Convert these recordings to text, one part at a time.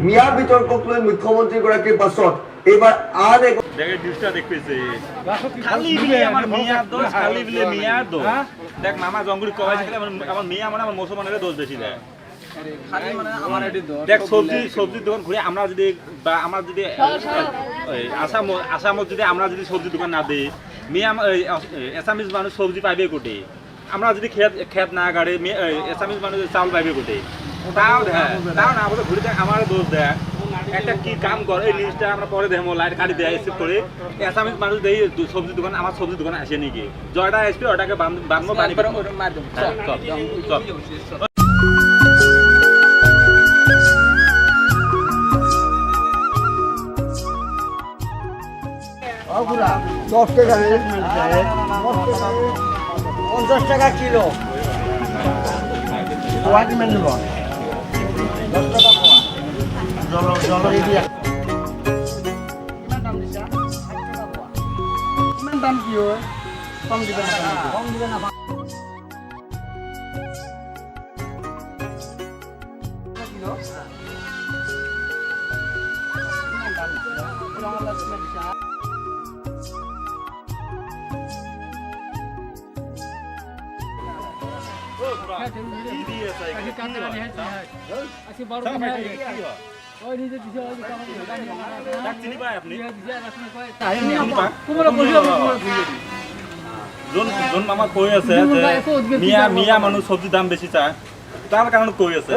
মিয়া বিতর্কক লৈ মুখ্যমন্ত্ৰীগৰাকীৰ পাছত এইবাৰ আন এক দেখে ডিউসটা দেখতেছে খালি বিলে আমার মিয়া দোষ খালি বিলে মিয়া দোষ দেখ মামা জঙ্গলি কবাই থাকে আমার মিয়া মানে আমার মুসলমানের দোষ বেশি দেয় খালি মানে আমার এটি দোষ দেখ সবজি দোকান ঘুরে আমরা যদি বা আমরা যদি আসাম যদি আমরা যদি সবজি দোকান না দেই মিয়া এসামিজ মানুষ সবজি পাইবে কোটে আমরা যদি খেত না গাড়ে এসামিজ মানুষ চাউল পাইবে কোটে তাও না আমাদের ঘুরে আমার দোষ দেয় একটা কি কাম করে এই জিনিসটা আমরা পরে দেখবো লাইট কাটি দেয় এসে করে এসামিজ মানুষ দেই সবজি দোকান আমার সবজি দোকানে আসে নাকি জয়টা আসবে ওটাকে বাঁধবো পানি করে চপ 10 টাকা 50 টাকা কিলো ওয়াট মেনু 10 টাকা পোয়া জল দিয়া কিমান দাম কি হয় কম দিবে না কিলো যোন মামা কৈ আছে মিয়া মানুষ সবজির দাম বেশি চায় তার কারণে কৈ আছে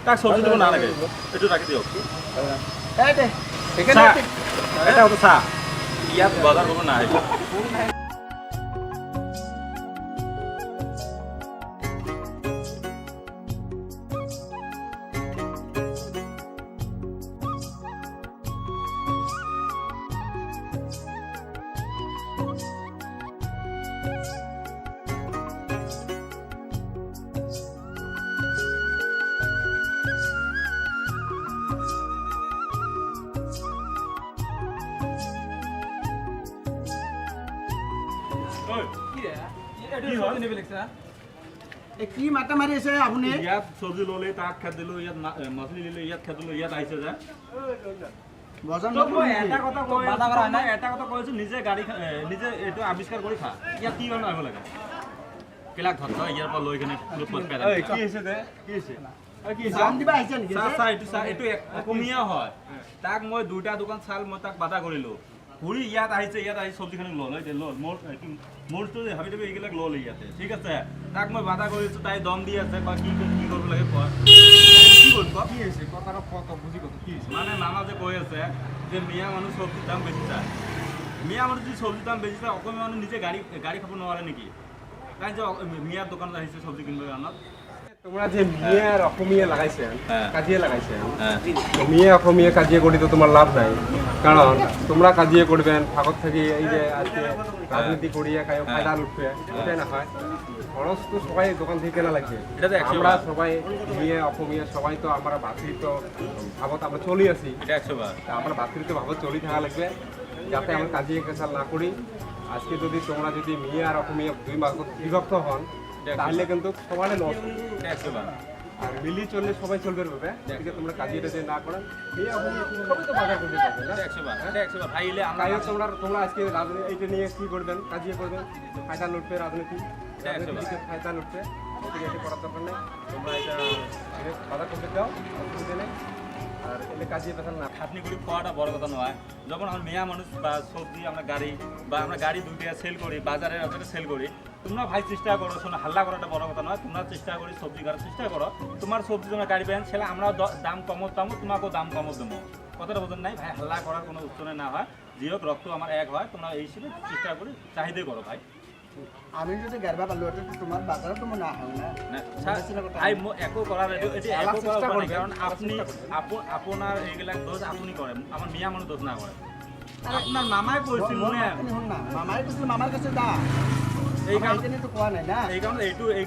তাক সবজি দিব না লাগে একটু রাখি দিও এটা হতো চা ইয়াত বজার করবো না কি মাতা মাৰি আছে আপুনি ইয়াত সবজি ললে তাক খাদ দিলো ইয়াত মাছলি লিলে ইয়াত খাদ দিলো ইয়াত আইছে যা এটা কথা কৈছো নিজে গাড়ী নিজে এইটো আৱিষ্কাৰ কৰি খা ইয়াত কি বানাব আহিব লাগে কেলাক ধৰ ইয়াৰ পৰা লৈ কিনে কি হৈছে দে কি হৈছে এইটো অসমীয়া হয় তাক মই দুটা দোকান চাল মই তাক বাধা কৰিলো ঘূৰি ইয়াত আহিছে ইয়াত আহি চব্জিখিনি লল মোৰটো ভাবি দিবি এইবিলাক লল ইয়াতে ঠিক আছে তাক মই বাধা কৰিছো তাই দম দি আছে বা কি কৰিব লাগে কোৱা কি কৰিব কি হৈছে কথাৰ কত বুজি কত কি হৈছে মানে মামা যে কৈ আছে যে মিয়া মানুহ চব্জিৰ দাম বেছি চায় মিয়া মানুহ যদি চব্জিৰ দাম বেছি চায় অসমীয়া মানুহ নিজে গাড়ী খাব নোৱাৰে নেকি তাই যে মিয়াৰ দোকানত আহিছে চব্জি কিনিবৰ কাৰণত তোমরা যে মিয়া আর অসমীয়া লাগাইছে কাজিয়ে লাগাইছে মিয়া অসমীয়া কাজিয়ে করি তো তোমার লাভ নাই কারণ তোমরা কাজিয়ে করবেন ফাঁকত থাকি এই যে আজকে রাজনীতি করিয়া খাই ফায়দা লুটবে এটাই না হয় খরচ তো সবাই দোকান থেকে কেনা লাগছে আমরা সবাই মিয়া অসমীয়া সবাই তো আমরা ভাতৃত্ব ভাবত আমরা চলি আছি আমরা ভাতৃত্ব ভাবত চলি থাকা লাগবে যাতে আমরা কাজিয়ে কেসাল না করি আজকে যদি তোমরা যদি মিয়া আর অসমীয়া দুই ভাগত বিভক্ত হন তাহলে কিন্তু সবাই লস আর মিলি চললে সবাই চলবে রবে এদিকে তোমরা কাজিয়েটা যে না করেন সবাই তো বাজার করতে পারবে না তোমরা আজকে রাজনীতি এইটা নিয়ে কি করবেন কাজিয়ে করবেন ফায়দা লুটবে রাজনীতি ফায়দা লুটবে এদিকে করার দরকার নেই তোমরা এটা বাজার করতে যাও অসুবিধা নেই আর এলে কাজিয়ে পেশাল না খাটনি করে খাওয়াটা বড় কথা নয় যখন আমরা মেয়া মানুষ বা সবজি আমরা গাড়ি বা আমরা গাড়ি দুইটা সেল করি বাজারে সেল করি তোমরা ভাই চেষ্টা করো শোনো হাল্লা করাটা বড় কথা নয় তোমরা চেষ্টা করি সবজি করার চেষ্টা করো তোমার সবজি তোমরা গাড়ি পেন ছেলে আমরা দাম কমত দামো তোমাকেও দাম কমত দেবো কথাটা বোঝেন নাই ভাই হাল্লা করার কোনো উত্তরে না হয় যে হোক রক্ত আমার এক হয় তোমরা এই হিসেবে চেষ্টা করি চাহিদাই করো ভাই আমি যদি গাড়বা পালো তোমার বাজারে তো মনে হয় না ভাই একো করার এটি একো করার কারণ আপনি আপনার এইবিলাক দোষ আপনি করেন আমার মিয়া মানুষ দোষ না করে আপনার মামাই কইছিল মনে মামাই কইছিল মামার কাছে দা এই কারণে তো কোয়া নাই না এই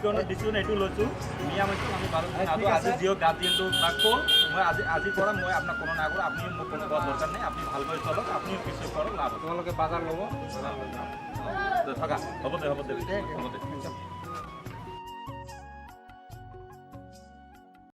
কারণে ডিসিশন এইটো লৈছো মিয়া মানুষ আমি ভালো আদো আজি জিও গার্ডিয়ান তো থাকো মই আজি কৰা মই আপোনাক কোনো না কৰো আপনি মোক কোনো কথা দরকার নাই আপনি ভালকৈ চলক আপনি কিছু করো লাভ তোমালোকে বাজার লব থাকা হ'ব দে